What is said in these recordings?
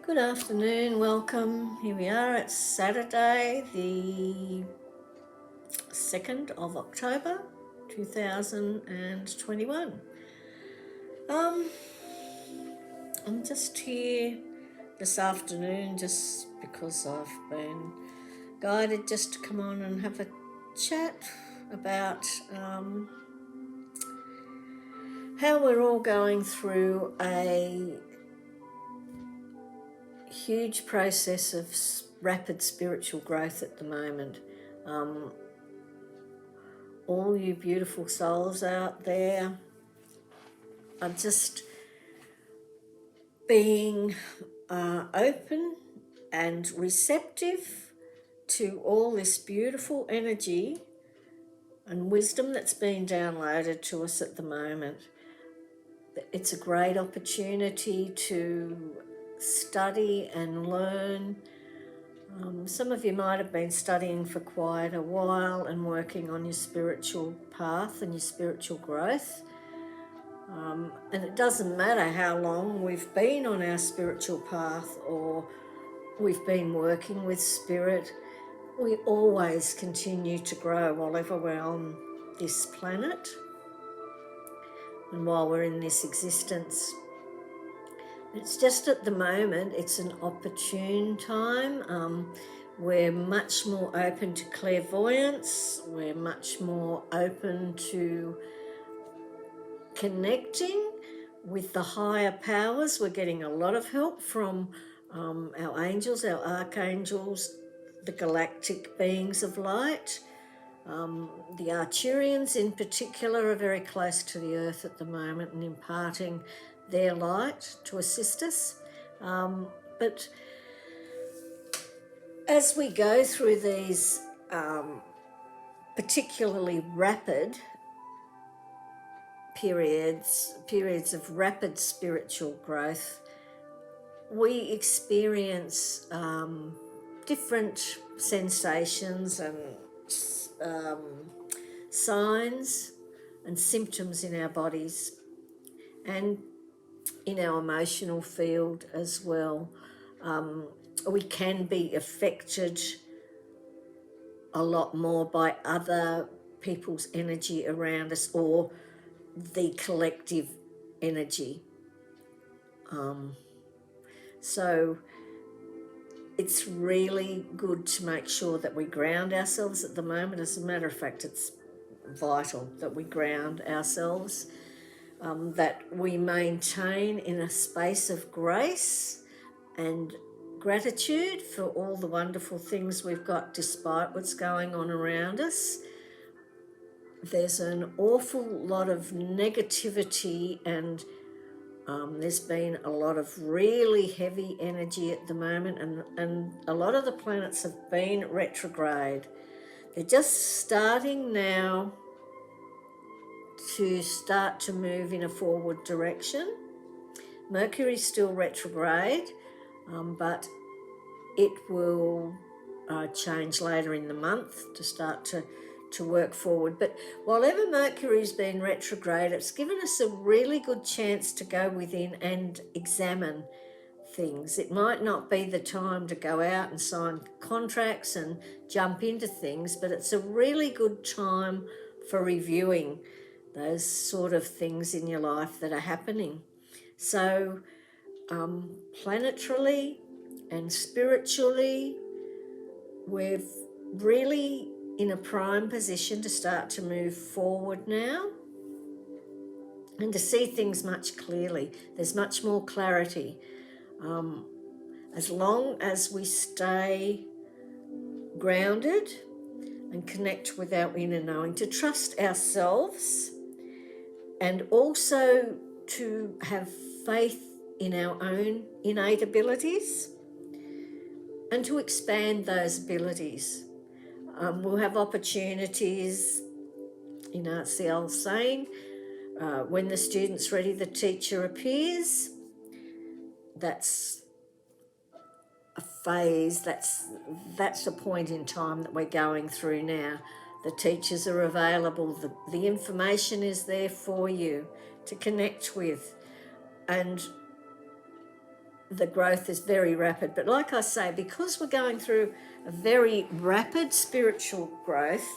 Good afternoon, welcome. Here we are, it's Saturday, the 2nd of October 2021. I'm just here this afternoon just because I've been guided just to come on and have a chat about how we're all going through a huge process of rapid spiritual growth at the moment. All you beautiful souls out there are just being open and receptive to all this beautiful energy and wisdom that's being downloaded to us at the moment. It's a great opportunity to study and learn. Some of you might have been studying for quite a while and working on your spiritual path and your spiritual growth. And it doesn't matter how long we've been on our spiritual path or we've been working with spirit, we always continue to grow while ever we're on this planet and while we're in this existence. It's just at the moment, it's an opportune time. We're much more open to clairvoyance. We're much more open to connecting with the higher powers. We're getting a lot of help from our angels, our archangels, the galactic beings of light. The Arturians in particular are very close to the earth at the moment and imparting their light to assist us. But as we go through these particularly rapid periods of rapid spiritual growth, we experience different sensations and signs and symptoms in our bodies and in our emotional field as well. We can be affected a lot more by other people's energy around us or the collective energy. So it's really good to make sure that we ground ourselves at the moment. As a matter of fact, it's vital that we ground ourselves, that we maintain in a space of grace and gratitude for all the wonderful things we've got despite what's going on around us. There's an awful lot of negativity and there's been a lot of really heavy energy at the moment, and a lot of the planets have been retrograde. They're just starting now to move in a forward direction. Mercury's still retrograde, but it will change later in the month to start to work forward. But whilever Mercury's been retrograde, it's given us a really good chance to go within and examine things. It might not be the time to go out and sign contracts and jump into things, but it's a really good time for reviewing those sort of things in your life that are happening. So planetarily and spiritually, we're really in a prime position to start to move forward now and to see things much clearly. There's much more clarity. As long as we stay grounded and connect with our inner knowing, to trust ourselves and also to have faith in our own innate abilities and to expand those abilities. We'll have opportunities, it's the old saying, when the student's ready, the teacher appears. That's a phase, that's a point in time that we're going through now. The teachers are available, the information is there for you to connect with, and the growth is very rapid. But like I say, because we're going through a very rapid spiritual growth,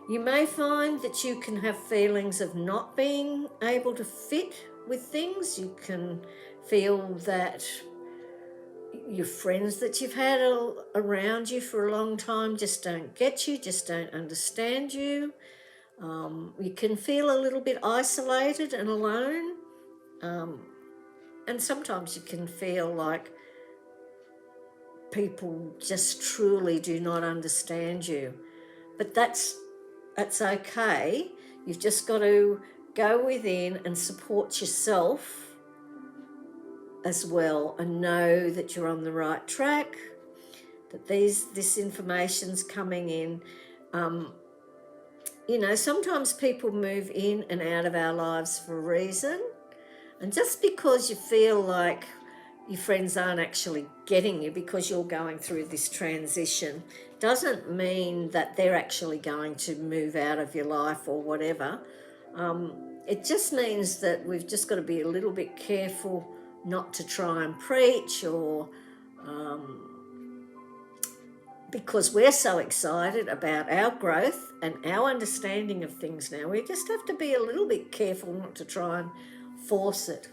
you may find that you can have feelings of not being able to fit with things. You can feel that your friends that you've had around you for a long time just don't get you, just don't understand you. You can feel a little bit isolated and alone. And sometimes you can feel like people just truly do not understand you. But that's okay. You've just got to go within and support yourself as well, and know that you're on the right track, that this information's coming in. Sometimes people move in and out of our lives for a reason, and just because you feel like your friends aren't actually getting you because you're going through this transition doesn't mean that they're actually going to move out of your life or whatever. It just means that we've just got to be a little bit careful not to try and preach, or because we're so excited about our growth and our understanding of things now, we just have to be a little bit careful not to try and force it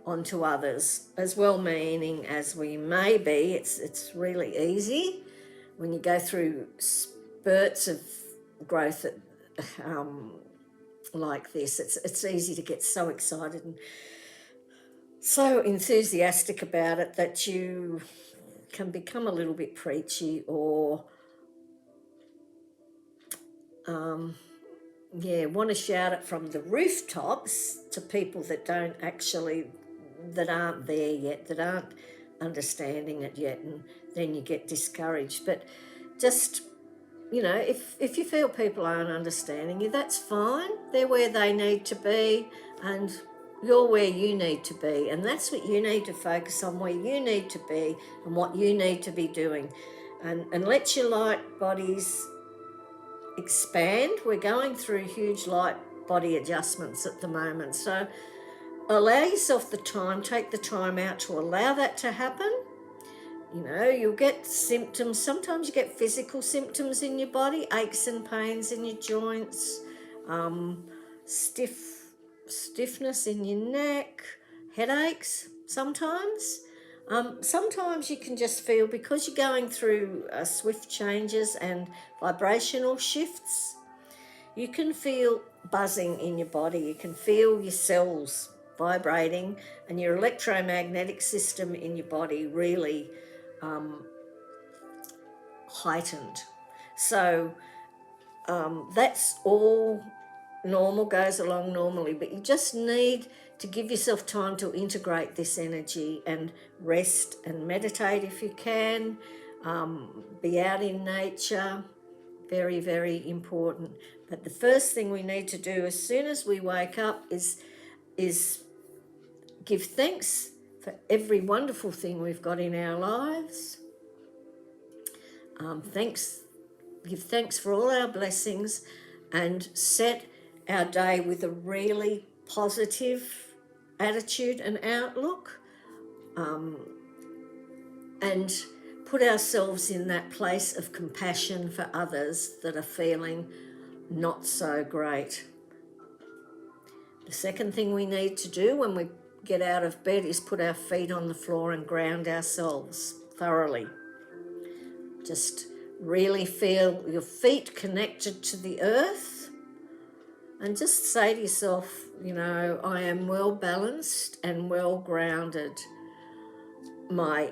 onto others. As well-meaning as we may be, it's really easy when you go through spurts of growth like this. It's easy to get so excited and so enthusiastic about it that you can become a little bit preachy, or want to shout it from the rooftops to people that aren't there yet, that aren't understanding it yet, and then you get discouraged. But just, if you feel people aren't understanding you, that's fine. They're where they need to be, and you're where you need to be, and that's what you need to focus on, where you need to be and what you need to be doing, and let your light bodies expand. We're going through huge light body adjustments at the moment, so allow yourself the time, take the time out to allow that to happen. You'll get symptoms. Sometimes you get physical symptoms in your body, aches and pains in your joints, stiffness in your neck, headaches sometimes. Sometimes you can just feel, because you're going through swift changes and vibrational shifts, you can feel buzzing in your body. You can feel your cells vibrating and your electromagnetic system in your body really heightened. So that's all normal, goes along normally, but you just need to give yourself time to integrate this energy and rest and meditate if you can. Be out in nature, very, very important. But the first thing we need to do as soon as we wake up is give thanks for every wonderful thing we've got in our lives. Give thanks for all our blessings, and set our day with a really positive attitude and outlook, and put ourselves in that place of compassion for others that are feeling not so great. The second thing we need to do when we get out of bed is put our feet on the floor and ground ourselves thoroughly. Just really feel your feet connected to the earth, and just say to yourself, I am well balanced and well grounded. My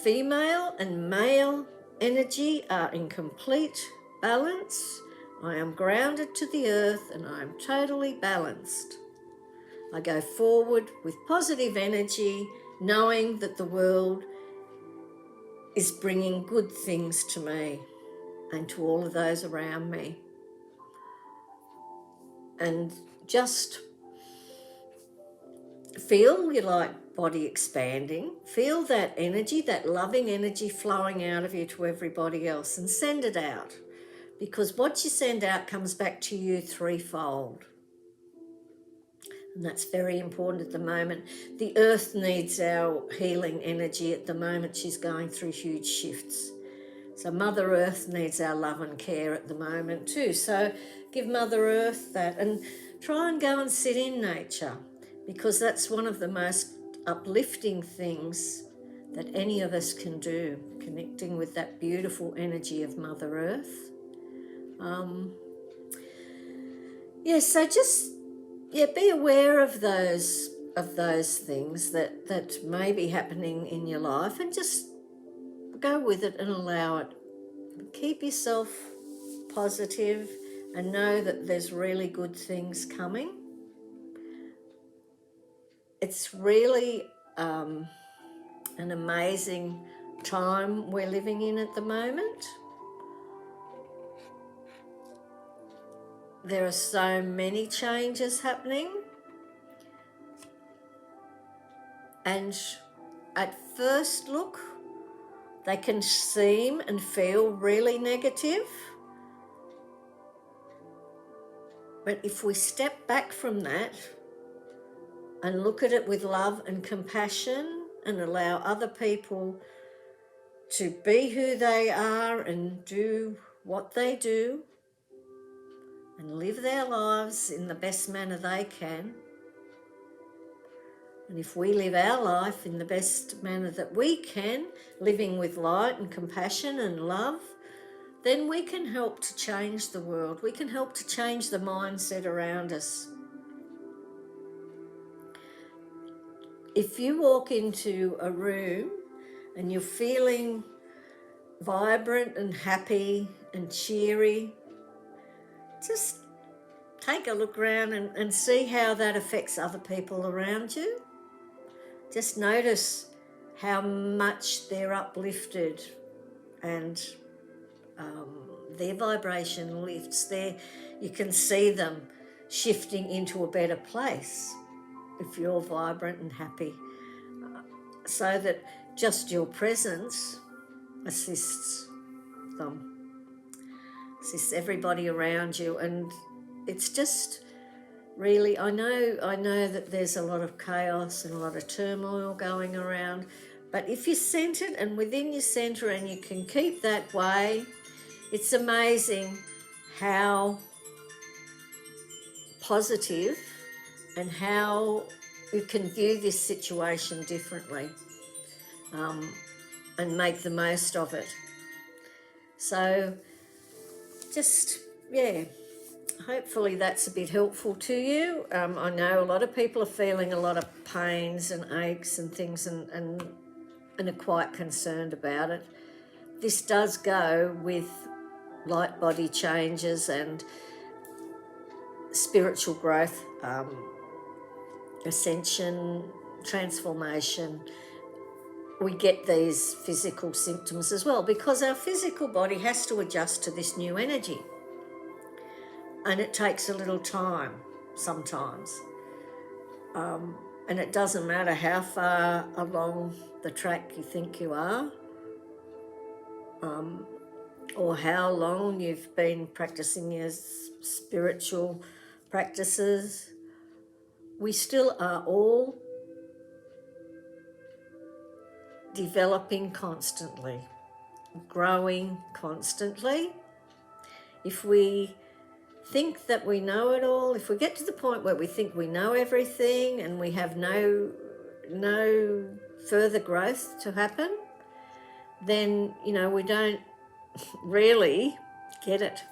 female and male energy are in complete balance. I am grounded to the earth and I am totally balanced. I go forward with positive energy, knowing that the world is bringing good things to me and to all of those around me. And just feel your light body expanding. Feel that energy, that loving energy flowing out of you to everybody else, and send it out. Because what you send out comes back to you threefold. And that's very important at the moment. The earth needs our healing energy at the moment. She's going through huge shifts. So Mother Earth needs our love and care at the moment too. So give Mother Earth that, and try and go and sit in nature, because that's one of the most uplifting things that any of us can do, connecting with that beautiful energy of Mother Earth. So just be aware of those things that may be happening in your life, and just go with it and allow it. Keep yourself positive and know that there's really good things coming. It's really an amazing time we're living in at the moment. There are so many changes happening, and at first look they can seem and feel really negative. But if we step back from that and look at it with love and compassion, and allow other people to be who they are and do what they do and live their lives in the best manner they can, and if we live our life in the best manner that we can, living with light and compassion and love, then we can help to change the world. We can help to change the mindset around us. If you walk into a room and you're feeling vibrant and happy and cheery, just take a look around and see how that affects other people around you. Just notice how much they're uplifted and their vibration lifts. You can see them shifting into a better place if you're vibrant and happy. So that just your presence assists them, assists everybody around you. And it's just really, I know that there's a lot of chaos and a lot of turmoil going around, but if you're centered and within your center and you can keep that way, it's amazing how positive and how you can view this situation differently, and make the most of it. So just, hopefully that's a bit helpful to you. I know a lot of people are feeling a lot of pains and aches and things, and are quite concerned about it. This does go with light body changes and spiritual growth, ascension, transformation. We get these physical symptoms as well, because our physical body has to adjust to this new energy. And it takes a little time sometimes. And it doesn't matter how far along the track you think you are, or how long you've been practicing your spiritual practices. We still are all developing constantly, growing constantly. If we think that we know it all, if we get to the point where we think we know everything and we have no further growth to happen, then, we don't really get it.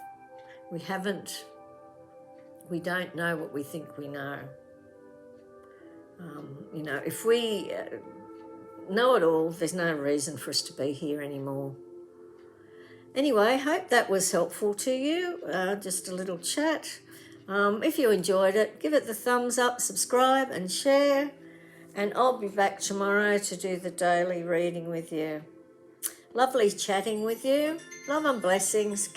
We don't know what we think we know. If we know it all, there's no reason for us to be here anymore. Anyway, hope that was helpful to you, just a little chat. If you enjoyed it, give it the thumbs up, subscribe and share, and I'll be back tomorrow to do the daily reading with you. Lovely chatting with you. Love and blessings.